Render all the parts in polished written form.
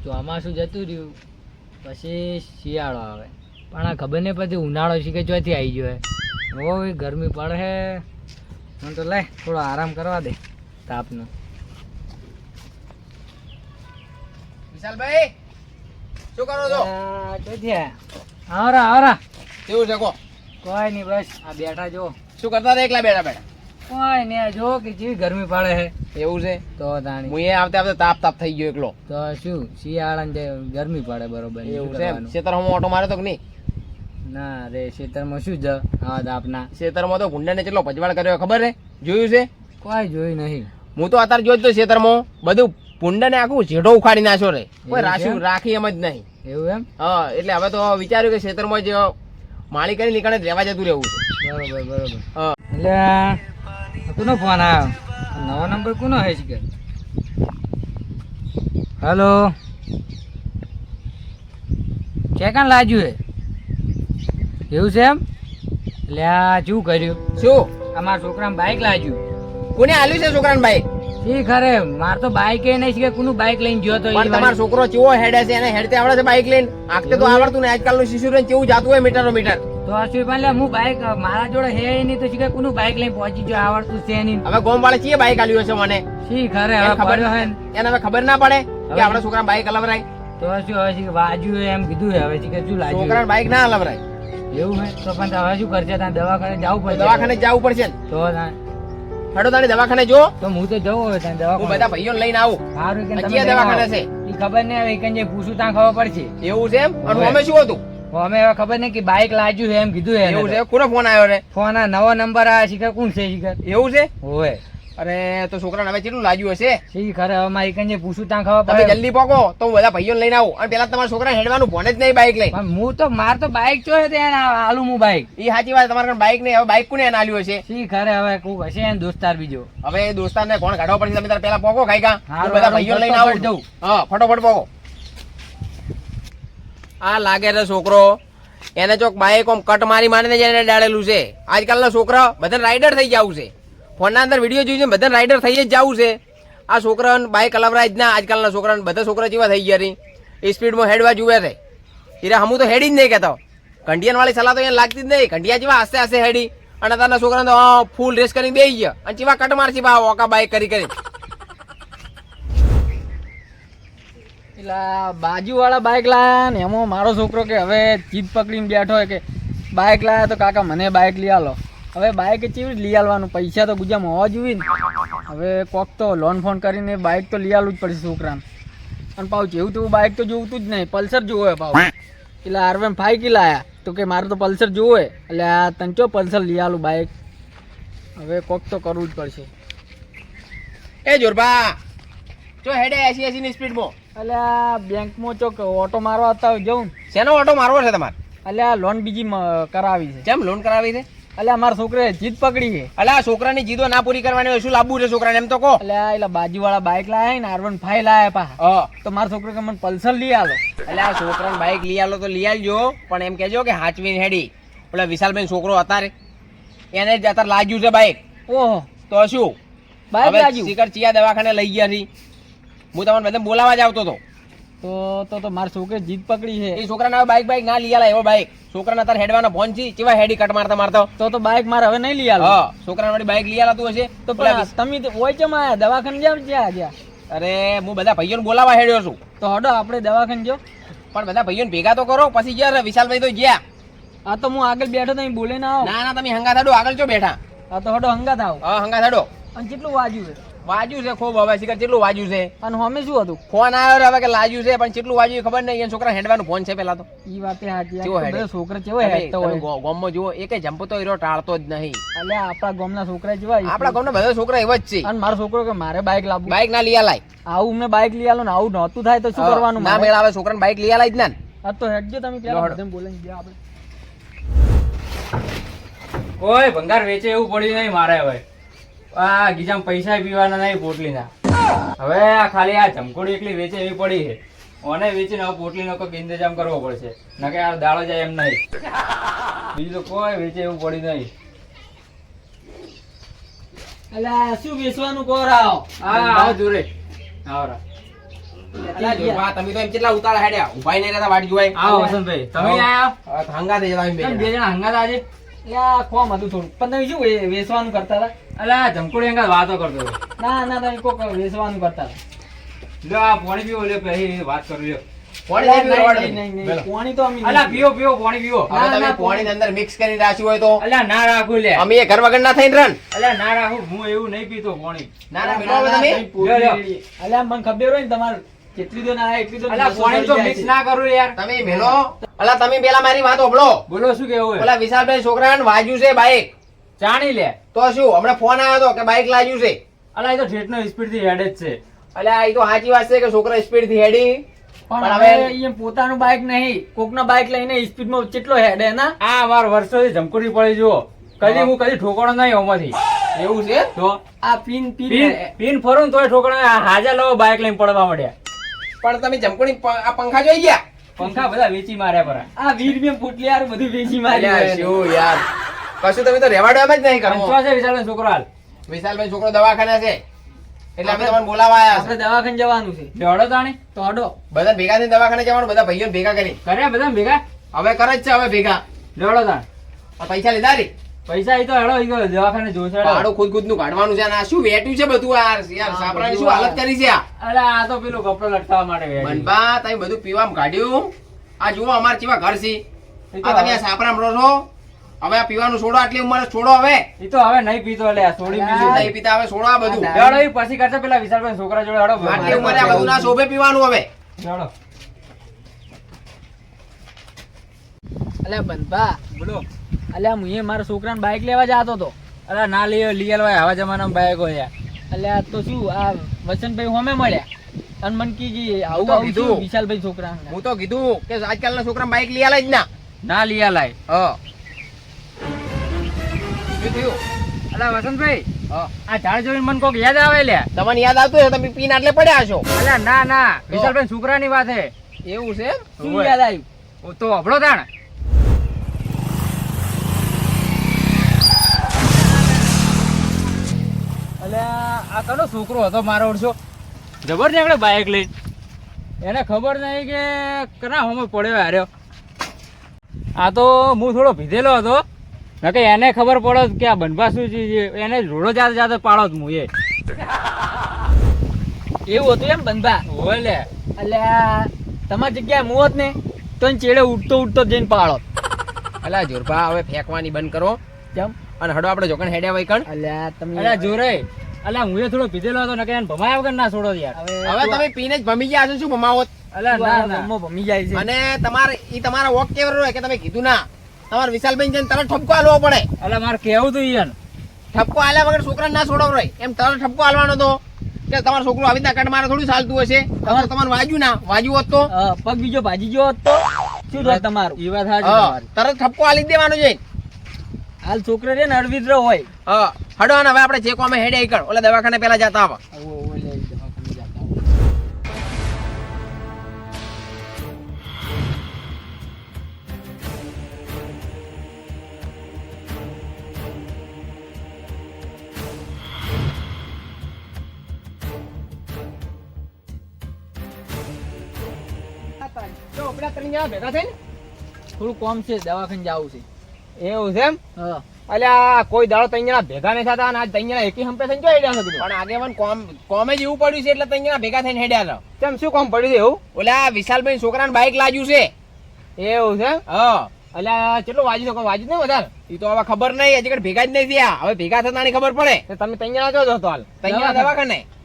ચોમાસું જતું રહ્યું પછી શિયાળો આવે પણ આ ખબર નહીં પછી ઉનાળો છે કે ચોથી આવી ગયો હે ગરમી પડે હે મને તો લે થોડો આરામ કરવા દે તાપનો વિશાલભાઈ શું કરો છો? ચોથી આવરા કેવું છે કો? કોઈ નહીં બસ આ બેઠા જો શું કરતા હતા એકલા બેઠા બેઠા? કોઈ નહીં જો કે જેવી ગરમી પડે હે એવું છે તો તાણી હું એ આવતે તાપ થઈ ગયો એકલો. તો શું શિયાળાને ગરમી પડે બરોબર એવું છે ખેતરમાં ઓટો માર્યો તો કે નહીં? ના રે ખેતરમાં શું જ હા તાપના ખેતરમાં તો ભૂંડાને કેટલો પજવાળ કર્યો ખબર હે? જોયું છે? કોઈ જોયું નહીં. હું તો અત્યારે જોયો તો ખેતરમાં બધું ભૂંડાને આખું જેઠો ઉખાડી નાખ્યો રે કોઈ રાખી એમ જ નહીં. એવું એમ? હા એટલે હવે તો વિચાર્યું કે ખેતરમાં જ માળી કરી નીકળે રહેવા જતું રહેવું છે. બરોબર હા એટલે કોનો ફોન આવ્યો? નવો નંબર કોનો હે છે? હેલો ચેકન લાજ્યું હે એવું છે એમ? એટલે આ શું કર્યું? શું અમારા છોકરાને બાઇક લાજ્યું. કોને આલ્યું છે છોકરાને બાઇક? ઈ ખરે માર તો બાઇક એ નહીં કે કોનું બાઇક લઈને ગયો તો. પણ તમારો છોકરો કેવો હેડે છે? એને હેડતે આવડે છે બાઇક લઈને? આખતે તો આવડતું ને આજકાલનું શિશુ ને કેવું જાતું હોય મીટરો મીટર. તો શું એટલે હું બાઇક મારા જોડે હે નહીં તો શીખે કોનું બાઇક લઈને પહોંચી ગયો આવડતું છે નહીં. હવે ગોમ વાળે ચીએ બાઇક આલ્યું છે મને? શી ખરે હવે ખબર હે એને હવે ખબર ના પડે કે આપણા છોકરા બાઇક અલવરાય? તો શું હવે શીખે વાજુ એમ કીધું હે હવે શીખે શું લાગ્યું છોકરાને બાઇક ના અલવરાય એવું હે? તો પણ હવે શું કરશે? ત્યાં દવાખાને જવું પડશે. દવાખાને જવું પડશે ને? તો હેડો તારી દવાખાને જો. તો હું તો જવું હવે ત્યાં હું દવાખાને. બધા ભાઈઓને લઈને આવું. સારું કે તમે દવાખાને છે ઈ ખબર નહીં હવે એકન જે પૂછું ત્યાં ખબર પડશે. એવું છે એમ? અને અમે શું હતું? અમે હવે ખબર નહીં કે બાઇક લાજ્યું હે એમ કીધું હે. એવું છે? કોનો ફોન આવ્યો રે? ફોન આ નવો નંબર આ શીખર કોણ છે શીખર? એવું છે? હોય અરે તો છોકરાને હવે કેટલું લાગ્યું હશે? શી ખરે હવે મારી એકન જે પૂછું ત્યાં ખબર તમે પડે. જલ્દી પહોંચો તો હું બધા ભાઈઓને લઈને આવું. અને પેલા તમારા છોકરા હેડવાનું ભણે જ નહીં બાઇક લઈ. પણ હું તો માર તો બાઇક ચો હે ત્યાં આલું હું બાઇક. એ સાચી વાત. તમારા બાઇક નહીં. હવે બાઇક કોને એને આલ્યું હશે? શી ખરે હવે કોક હશે એને દોસ્તાર બીજો. હવે દોસ્તારને કોણ કાઢવા પડશે? તમે તાર પેલા પોકો ખાઈ કા હારું, બધા ભાઈઓને લઈને આવું જવું. હા ફટોફટ પોકો. આ લાગે છે છોકરો એને ચોક બાઇક આમ કટ મારી મારીને જ એને ડાળેલું છે. આજકાલના છોકરા બધા રાઇડર થઈ જવું છે. ફોનના અંદર વિડીયો જોઈ છે બધા રાઇડર થઈ જ જવું છે. આ છોકરાને બાઇક અલવરાય જ ના. આજકાલના છોકરાને બધા છોકરા જેવા થઈ ગયા રહી એ સ્પીડમાં હેડવા જુએ છે. એટલે હમું તો હેડી જ નહીં કહેતો. ઘંટિયાન વાળી સલાહ તો એને લાગતી જ નહીં. ઘંટિયા જેવા આસ્તે આસ્તે હેડી અને તારના છોકરાને તો ફૂલ રેસ કરીને બેસી ગયા અને ચેવા કટ મારશે બા ઓકા બાઇક કરી પેલા બાજુ વાળા બાઇક લાયા ને એમાં મારો છોકરો કે હવે જીદ પકડીને બેઠો હોય કે બાઇક લાયા તો કાકા મને બાઇક લઈ આલો. હવે બાઇક કેવી રીતે લઈ આલવાનું? પૈસા તો ગુજામાં હોવા જોઈએ ને. હવે કોક તો લોન ફોન કરીને બાઇક તો લઈ આલવું જ પડશે છોકરાને. અને પાછું જેવું તેવું બાઇક તો જોવતું જ નહીં. પલ્સર જોવે પાછું. એટલે R1 5 લાયા તો કે મારે તો પલ્સર જોવે. એટલે આ તને ચો પલ્સર લઈ આલું બાઇક. હવે કોક તો કરવું જ પડશે. એ જોરબા જો હેડે 80 ની સ્પીડમાં. એટલે આ બેંકમાં ચોક ઓટો મારવા હતા જવું. શેનો ઓટો મારવો છે તમારે? એટલે આ લોન બીજી કરાવી છે. કેમ લોન કરાવી છે? એટલે અમારા છોકરે જીદ પકડી છે. એટલે આ છોકરાની જીદો ના પૂરી કરવાની હોય શું લાવવું છે છોકરાને એમ તો કહો. એટલે બાજુ વાળા બાઇક લાયા ને R1 5 લાયા પા. તો મારા છોકરો કે મને પલ્સર લઈ આલો. એટલે આ છોકરાને બાઇક લઈ આલો તો લઈ આલજો પણ એમ કહેજો કે હાચવીને હેડી. પેલા વિશાલભાઈ છોકરો અત્યારે એને જ અત્યારે લાગ્યું છે બાઇક. ઓહો તો શું બાઇક લાગ્યું? શિખર ચિયા દવાખાને લઈ ગયા હતી. હું તમને બધા બોલાવા જ આવતો હતો. તો મારા છોકરે જીદ પકડી છે. એ છોકરાને હવે બાઇક ના લઈ આલા એવો બાઇક. છોકરાને અત્યારે હેડવાનો ફોન છે કેવા હેડી કટ મારતા તો બાઇક મારે હવે નહીં લઈ આલો. હા છોકરાને વાળી બાઇક લઈ આલાતું હશે તો તમે હોય છે માં દવાખાને જાવ જ્યાં. અરે હું બધા ભાઈઓને બોલાવા હેડ્યો છું. તો હડો આપણે દવાખાને જો. પણ બધા ભાઈઓને ભેગા તો કરો પછી ગયા વિશાલભાઈ તો ગયા. આ તો હું આગળ બેઠો તો બોલે ના આવો. ના તમે હંગા થાડો આગળ છો બેઠા. આ તો હડો હંગા થાવ. હા હંગા થાડો. અને કેટલું વાજ્યું છે? વાજ્યું છે ખૂબ. હવે શિખર કેટલું વાજ્યું છે? અને હમે શું હતું? ફોન આવ્યો હવે કે લાજ્યું છે પણ કેટલું વાજ્યું ખબર નહીં. એ છોકરા હેડવાનું ફોન છે પેલા તો. ઈ વાતે સાચી. કેવો હેડે? છોકરા કેવો હેડતો હોય ગામમાં જુઓ એકે જંપ તો હીરો ટાળતો જ નહીં. એટલે આપણા ગામના છોકરા જેવા. આપણા ગામના બધા છોકરા એવા જ છે. અને મારો છોકરો કે મારે બાઇક લાવવું. બાઇક ના લઈ આલાય. આવું મેં બાઇક લઈ આલો ને આવું નહોતું થાય તો શું કરવાનું? ના મેળ આવે છોકરાને બાઇક લઈ આલાય જ ના. આ તો હેડજો તમે પેલા બધાને બોલાઈને ગયા આપણે. ઓય ભંગાર વેચે એવું પડ્યું નહીં મારે હવે. આ ગીજામાં પૈસા પીવાના નહીં પોટલીના. હવે આ ખાલી આ જમકોડી એકલી વેચે એવી પડી છે. ઓને વેચીને હવે પોટલીનો કોઈક ઇંતજામ કરવો પડશે. નકે આ દાડો જાય એમ નહીં. બીજું તો કોઈ વેચે એવું પડ્યું નહીં. એટલે શું વેચવાનું કહો રાવ? હા આવો દૂરે આવરા. અલા જોરબા, તમે તો એમ કેટલા ઉતાળા હેડ્યા ઉભા નહીં રહેતા વાટ જોવાય. આવો વસંતભાઈ તમે આયા હંગાતે જતા અમે બે તમે બે જણા. જણા હંગાત આજે યા કોમ હતું થોડું પણ તમે શું વેચવાનું કરતા હતા? અલા જમકોડી હંગાત વાતો કરતો હતો. ના ના તમે કોક વેચવાનું કરતા હતા. લ્યો આ પાણી પીવો લ્યો પછી વાત કરું લ્યો. પાણી નહીં પીવું, નહીં, નહીં, નહીં, બોલો. પાણી તો અમે અલા નહીં પીવો પીવો પાણી પીવો. હવે તમે ના, પાણીની અંદર મિક્સ કરીને રાખ્યું હોય તો અલા ના રાખું લે. અમે એ ઘર વગર ના થઈને રન. અલા ના રાખું હું એવું નહીં પીતો પાણી. ના ના ના, મેળવો ના, તમે. તમે પોટલી લ્યો. રેડી. અલ્યા મને ખબર હોય ને તમારે જેટલી તો ના આવે એટલી તો અલા નસો પાણી તો ચડી જાય મિક્સ છે. ના કરું યાર. તમે મેલો. અલા તમે પેલા મારી વાત ઓભળો. બોલો શું કેવું હોય? ઓલા વિશાલભાઈ છોકરાને વાગ્યું છે બાઈક. જાણી લે. તો શું હમણાં ફોન આવ્યો હતો કે બાઈક લાગ્યું છે. અલા એ તો ઠેઠનો સ્પીડ થી હેડ જ છે. અલ્યા એ તો સાચી વાત છે કે છોકરા સ્પીડ થી હેડી. પણ પણ હવે હવે- અહીંયા પોતાનું બાઇક નહીં કોકના બાઇક લઈને સ્પીડમાં કેટલો હેડે ના આ અમાર વર્ષોથી જમકોડી પડી જુઓ. કદી હું કદી ઠોકણો નહીં ઓમાંથી. એવું છે. તો આ પીન પીન પીન પીન ફરું ને તોય ઠોકણો નહીં. હાજર લો બાઇક લઈને પડવા મળ્યા. પણ તમે જમકોડી આ પંખા જોઈ ગયા. પંખા બધા વેચી માર્યા પરા. આ 20 રૂપિયા પોટલી યાર બધું વેચી મારી અલ્યા શું યાર કશું તમે તો રેવાડો એમ જ નહીં પંચવા કરો. છે વિશાલભાઈ છોકરો હાલ. વિશાલભાઈ છોકરો દવાખાના છે એટલે અમે તમને બોલાવા આવ્યા આપણે દવાખાને જવાનું છે લેવડો તાણી. તો હડો છે બધા ભેગા થઈને દવાખાને જવાનું બધા ભાઈઓને ભેગા કરી કર્યા બધા ભેગા. હવે કરે જ છે હવે ભેગા લેવડો તાણ. આ પૈસા લીધા રે પૈસા ઈ તો હેડો ઈ તો દવાખાને જોશે હેડો. ભાડું ખુદ નું કાઢવાનું છે અને આ શું વેટ્યું છે બધું આ યાર સાપરાની શું હાલત કરી છે આ અલા આ તો પેલો કપડો લટકાવવા માટે વેચી. બનબા તમે બધું પીવામાં કાઢ્યું આ જુઓ અમાર કેવા ઘર છે ઈ તો આ તમે આ સાપરામાં રહો છો હવે આ પીવાનું છોડો આટલી ઉંમરે છોડો હવે ઈ તો હવે નહીં પીતો લે આ છોડી બીજું નહીં પીતા હવે છોડો આ બધું આ લેવડો ઈ પછી કરશે પેલા વિશાલભાઈ છોકરા જોડે હેડો. આટલી ઉંમરે આ બધું ના શોભે પીવાનું હવે લેવડો. અલ્યા બંધા બોલો. અલ્યા હું મારા છોકરાને બાઇક લેવા જતો હતો અલા ના લઈ આલવાય આવા જમાનામાં બાઈક હોય યાર. અલ્યા તો શું આ વસંતભાઈ હોમે મળ્યા અને મન કી આવું તો આવું કીધું. શું વિશાલભાઈ છોકરા હું તો કીધું કે આજકાલના છોકરા બાઈક લઈ આલે જ ના ના લઈ આલાય. હા શું થયું અલા વસંતભાઈ હા આ ઝાડ જોઈને મને કોક યાદ આવે લે. તમને યાદ આવતું હશે તમે પીને આટલે પડ્યા છો અલા ના ના વિશાલભાઈ છોકરાની વાત હે. એવું છે શું ઓવે. યાદ આવ્યું તો અભળો તાણ. અલ્યા આ કનો છોકરો હતો મારો ઓળશો જબર નીકળે બાઇક લઈને. એને ખબર નહીં કે કના હોમો પડ્યો હાર્યો. આ તો હું થોડો ભીધેલો હતો નકે એને ખબર પડો કે આ બનવા શું છે એને રોડો જાતે જાતે પાડો જ હું એ. એવું હતું એમ બંધા હોય લે. અલ્યા તમારી જગ્યાએ હું હોત ને તો એને ચેડે ઉડતો ઉડતો જઈને પાડો અલા જોરભા હવે ફેંકવાની બંધ કરો કેમ અને હડો આપણે જોકણ હેડ્યા હોય કણ અલ્યા તમે અલ્યા જોરે અલ્યા હું એ થોડો ભીધેલો હતો નકે એને ભમાયા વગર ના છોડો યાર. હવે તમે પીને જ ભમી ગયા છો શું ભમાવો અલ્યા ના ના ગમો ભમી જાય છે અને તમારે ઈ તમારા વોક કેવો હોય કે તમે કીધું ના તમારે વિશાલભાઈ જઈને તરત ઠપકો આલવો પડે અલ્યા મારે કેવું તું ઈયન. ઠપકો આલ્યા વગર છોકરાને ના છોડવો રહે એમ તરત ઠપકો આલવાનો તો કે તમારો છોકરો આવી રીતના કટ મારે થોડું ચાલતું હશે તમારું વાજ્યું ના વાજ્યું હોત તો પગ બીજો ભાજી ગયો હોત તો શું થાત તમારું ઈ વાત સાચી હા, તમારી. તરત ઠપકો આલી જ દેવાનો છે હાલ છોકરો રે ને અડવિદ્ર હોય હા હડો અને હવે આપણે જે કોમે હેડે કર ઓલા દવાખાને પેલા જતા આવા તો આપણા ત્રણ જણા ભેગા થઈને થોડું કોમ છે દવાખાને જવું છે એવું છે એમ હા અલ્યા કોઈ દાડો ત્રણ જણા ભેગા નહીં થતા અને આજ ત્રણ જણા એકી હંપે થઈને જો હેડ્યા છે પણ આગેવાન કોમે જ એવું પડ્યું છે એટલે ત્રણ જણા ભેગા થઈને હેડ્યા હતા કેમ શું કોમ પડ્યું છે એવું ઓલા વિશાલભાઈ છોકરાને બાઈક લાગ્યું છે એવું છે હા અલ્યા કેટલું વાજ્યું છે વાજ્યું નહીં વધારે એ તો હવે ખબર નહીં હજી કઈ ભેગા જ નહીં થયા હવે ભેગા થતાની ખબર પડે તમે ત્રણ જણા જો હતો હાલ ત્રણ જણા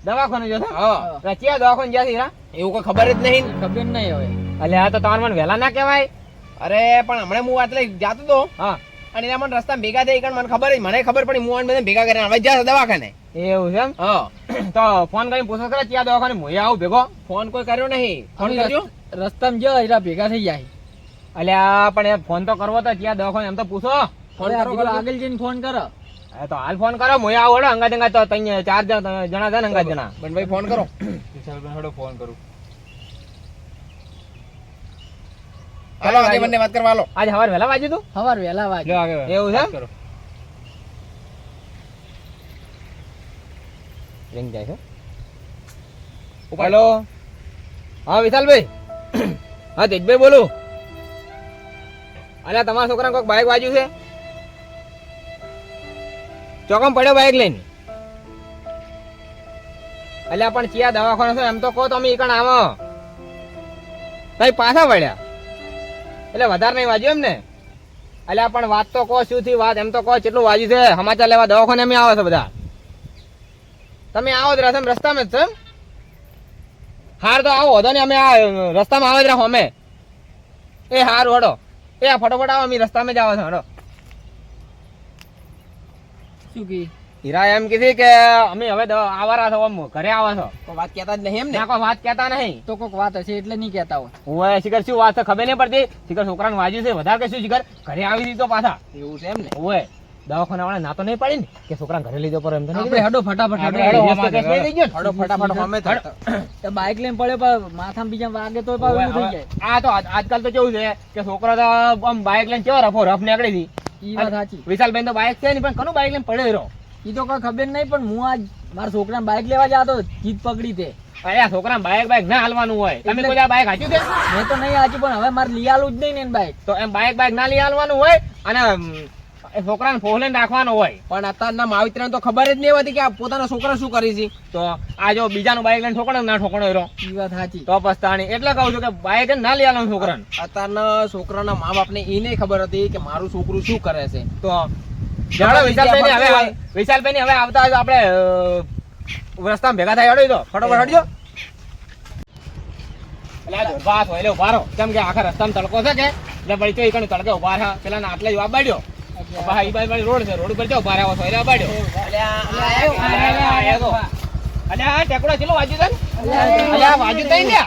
દવાખાને જો હા રચિયા દવાખાને જ્યાં થી એવું કોઈ ખબર જ નહીં ખબર નહીં હવે અલ્યા તો તમારે મને વહેલા ના કહેવાય અરે પણ હમણાં હું વાત લઈ જાતો તો હા અને એના મને રસ્તા ભેગા થઈ મને ખબર મને ખબર પડી હું બધા ભેગા કરીને હવે જ્યાં દવાખાને એવું છે એમ હા તો ફોન કરીને પૂછો કરે ત્યાં દવાખાને હું આવું ભેગો ફોન કોઈ કર્યો નહીં ફોન કરજો રસ્તામાં જો એરા ભેગા થઈ જાય અલ્યા પણ એ ફોન તો કરવો તો ત્યાં દવાખાને એમ તો પૂછો ફોન અરે, કરો કીધું આગળ જઈને ફોન કરો તો હાલ ફોન કરો હું આવું હડો અંગા જંગા તો તઈ ચાર જણા છે ને અંગા જણા પણ ભાઈ ફોન કરો વિશાલભાઈ હળો ફોન કરું. ચાલો આજે બંને વાત કરવા લો આજ સવાર વહેલા વાજ્યું તું સવાર વહેલા વાગે લ્યો આગળ એવું છે? વાત કરો. રિંગ જાય છે હેલો હા વિશાલભાઈ. હા તેજભાઈ બોલું. અલ્યા તમારા છોકરાને કોઈક બાઇક વાગ્યું છે? ચોકમ પડ્યો બાઇક લઈને? અલ્યા પણ ચિયા દવાખાનો છે એમ તો કહો તમે ઈકણ આવો. તઈ પાછા વળ્યા એટલે વધારે નહીં વાગ્યું એમ ને? અલ્યા પણ વાત તો કહો શું થી વાત, એમ તો કહો કેટલું વાગ્યું છે. સમાચાર લેવા દવાખાને એમ આવે છે બધા. તમે આવો જ રસ્તા રસ્તામાં જ છો એમ? હાર તો આવો વધો ને અમે આ રસ્તામાં આવે જ રાખો અમે. એ હારું હડો. એ ફટોફટ આવો, અમે રસ્તામાં જ આવે છે હડો. શું કી હીરા એમ કીધી કે અમે હવે આવવાના છો, આમ ઘરે આવા છો. વાત કહેતા જ નહીં એમ ને? કોઈ વાત કહેતા નહીં તો કોઈક વાત હશે એટલે નહીં કહેતા હોય. હું શિખર શું વાત છે ખબર નહીં પડતી. શિખર છોકરાને વાજ્યું છે વધારે કે શું શિખર ઘરે આવી દીધો પાછા. એવું છે એમ ને? ઓય દવાખાના વાળા ના તો નહીં પડી ને કે છોકરા ઘરે લીધો પર એમ તો આપણે હડો ફટાફટ હડો ફટાફટ અમે તો બાઇક લઈને પડ્યો પણ માથામાં બીજા વાગે તો પાછું એવું થઈ જાય. આ તો આજકાલ તો કેવું છે કે છોકરા તો આમ બાઇક લઈને કેવો રફ નીકળી હતી. ઈ વાત સાચી. વિશાલભાઈ તો બાઇક છે નહીં પણ કનું બાઇક લઈને પડ્યો રહ્યો. ઈ તો કઈ ખબર નહીં પણ હું આજ મારા છોકરાને બાઇક લેવા જતો જીત પકડી તે. અરે છોકરા બાઇક ના હાલવાનું હોય. તમે કોઈ આ બાઇક હાચ્યું છે? મેં તો નહીં હાચું પણ હવે મારે લઈ આલું જ નહીં ને બાઇક. તો એમ બાઇક ના લઈ હાલવાનું હોય અને છોકરાને ફોહલે રાખવાનો હોય. પણ અત્યારના માવિત્રાને તો ખબર જ નહીં હોતી કે આ પોતાના છોકરા શું કરી છે. તો આ જો બીજાનું બાઇક લઈને ઠોકણો ના ઠોકણો રહ્યો. ઈ વાત સાચી. તો પસ્તાણી એટલે કહું છું કે બાઇક ના લઈ આવવાનું છોકરાને. અત્યારના છોકરાના મા બાપને એ નહીં ખબર હતી કે મારું છોકરું શું કરે છે. તો વિશાલભાઈ હવે આવતા હોય તો આપણે રસ્તામાં ભેગા થાય હડો. તો ફટોફટ હડજો. વાત હોય એટલે ઉભા રહો. કેમ કે આખા રસ્તામાં તડકો છે કે એટલે વળી તો એકણ તડકે ઉભા રહ્યા. પેલા આટલે જવાબ બાડ્યો. ઈ બાજુ રોડ છે, રોડ ઉપર જાવ ઉભા રહ્યા છો એટલે બાડ્યો. અલ્યા આ ટેકડો ચેલો વાજ્યું છે? અલ્યા વાજ્યું તઈ ને?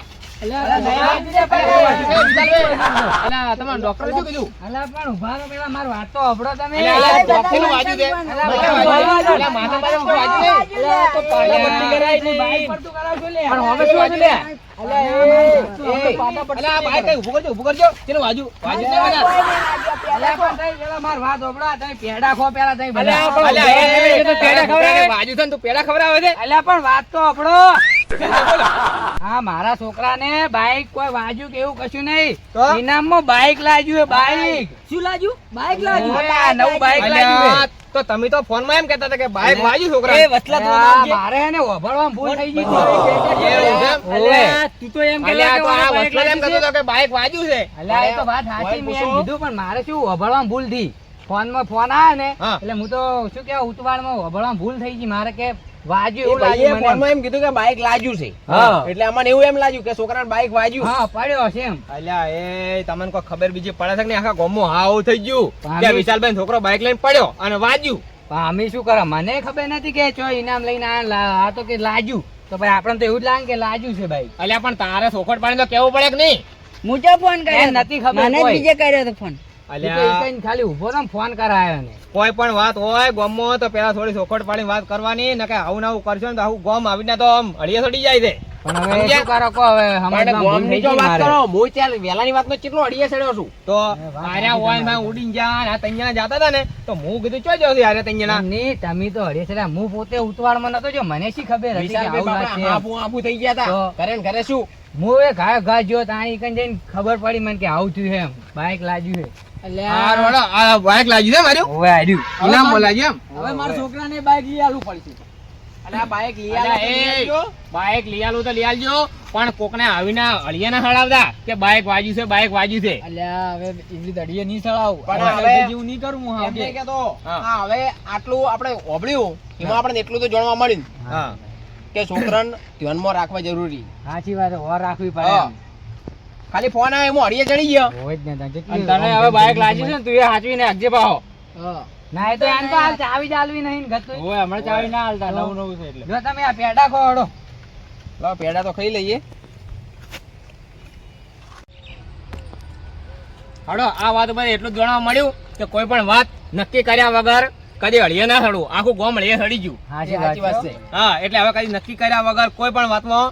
તમારે ડોક્ટર શું કીધું? પણ ઉભા રહો પેલા મારી વાત તો હભળો તમે. ડોક્ટરનું વાજ્યું છે? માથા પર શું વાજ્યું છે? તો પાટા પટ્ટી કરાય નહીં. બાઇક પર તું કરાવજો લે. પણ હવે શું વાજ્યું લે? અલ્યા બાઈક કઈ ઊભું કરજો. ચેલો વાજ્યું છે મારી વાત હભળો. તમે પેડા ખો પેલા તમે વાજ્યું છે ને તું પેડા ખવડાવે છે? અલ્યા પણ વાત તો હભળો. હા મારા છોકરાને બાઇક કોઈ વાજ્યું કે એવું કશું નહીં. ઇનામમાં બાઇક લાગ્યું. બાઇક શું લાગ્યું? બાઇક લાગ્યું. નવું બાઇક લાગ્યું. તો તમે તો ફોન માં એમ કહેતા હતા કે બાઇક વાજ્યું છોકરા. મારે એને વભળવામાં ભૂલ થઈ ગઈ. તું તો એમ કે બાઇક વાજ્યું છે. અલ્યા એ તો વાત સાચી મેં એમ કીધું પણ મારે શું વભળવામાં ભૂલ થઈ. ફોનમાં ફોન આવે ને એટલે હું તો શું કેવા ઉતવાળમાં વભળવામાં ભૂલ થઈ ગઈ. મારે કે વાજ્યું એવું લાગ્યું મને. એમ કીધું કે બાઇક લાગ્યું છે. એટલે અમને એવું એમ લાગ્યું કે છોકરાને બાઇક વાજ્યું. હા પડ્યો હશે એમ. અલ્યા એ તમને કોઈ ખબર બીજી પડે છે કે નહીં? આખા ગામમાં હાવ થઈ ગયું કે વિશાલભાઈ છોકરો બાઇક લઈને પડ્યો અને વાજ્યું. અમે શું કરે મને ખબર નથી કે ચો ઇનામ લઈને આ તો કે લાજ્યું. તો ભાઈ આપણે તો એવું જ લાગે કે લાજ્યું છે ભાઈ. અલ્યા પણ તારે સોખટ પાણી તો કેવું પડે કે નહીં? મુજબ ફોન કર્યો નથી ખબર મને કોઈ. બીજે કર્યો તો ફોન. ખાલી ઉભો ને ફોન કરાયો ને. કોઈ પણ વાત હોય ગામમાં તો પેલા થોડી સોખટ પાડીને વાત કરવાની. ને કે આવું આવું કરશો ને તો આવું ગામ આવીને તો આમ હળીએ ચડી જાય છે. પણ હવે શું કરો કહો હવે સમજમાં ભૂલ થઈ ગઈ મારે. હું ચાલ વેલાની વાતનો કેટલો અડીએ ચડ્યો છું. તો આર્યા હોય માં ઉડીને જા આ તૈયાના જાતા હતા ને તો હું કીધું ચો જશે આર્યા તૈયાના. નહીં તમે તો હળીએ છે હું પોતે ઉતવાળમાં નતો જો મને શી ખબર હતી કે આવું લાગશે એમ. આબુ થઈ ગયા હતા. ઘરે ને ઘરે શું હું એ ઘા જો તાણી કઈ જઈને ખબર પડી મને કે આવું થયું એમ બાઇક લાગ્યું છે. બાઇક લાગ્યું છે મારું. હવે આડ્યું ઇનામ બોલાગ્યું એમ. હવે મારા છોકરાને બાઇક લઈ આલવું પડશે. બાઇક લઈ આલું તો લઈ આલજો પણ કોકને આવીને અળિયા ના હળાવતા કે બાઇક વાજ્યું છે બાઇક વાજ્યું છે. અલ્યા હવે એવી દડીએ નહીં ચડાવું. પણ હવે જેવું નહીં કરું હું એમ નહીં કહેતો. હા હવે આટલું આપણે ઓબળ્યું એમાં આપણે એટલું તો જાણવા મળ્યું કે છોકરાને ધ્યાનમાં રાખવા જરૂરી. સાચી વાત ઓર રાખવી પડે એમ. ખાલી ફોન આવે એમાં અળિયે ચડી ગયો. હોય જ ને તને હવે બાઇક લાગ્યું છે ને તું એ હાચવીને રાખજે પાહો. ના એ તો એમ તો હાલ ચાવી ચાલવી નહીં ને ગતું. ઓય હમણાં ચાવી ના હાલતા નવું છે એટલે. જો તમે આ પેડા ખો હડો. લો પેડા તો ખાઈ લઈએ. હડો આ વાત ઉપર એટલું જ જાણવા મળ્યું કે કોઈ પણ વાત નક્કી કર્યા વગર કદી હળીએ ના હડવું. આખું ગામ હળીએ હળી ગયું. સાચી વાત છે. હા એટલે હવે કદી નક્કી કર્યા વગર કોઈ પણ વાતમાં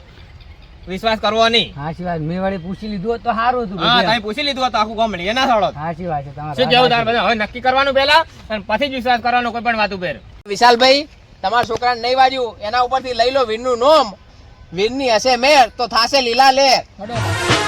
વિશ્વાસ કરવો નહીં. સાચી વાત મેં વળી પૂછી લીધું હોત તો સારું હતું. હા તમે પૂછી લીધું હતું આખું ગામ હળીએ ના હળો. સાચી વાત છે તમારે. શું કેવું તાર બધા? હવે નક્કી કરવાનું પહેલા અને પછી જ વિશ્વાસ કરવાનો કોઈ પણ વાત ઉપર. વિશાલભાઈ તમારા છોકરાને નહીં વાજ્યું એના ઉપરથી લઈ લો વીરનું નોમ વીરની હશે મેર તો થાશે લીલા લેર. હડો.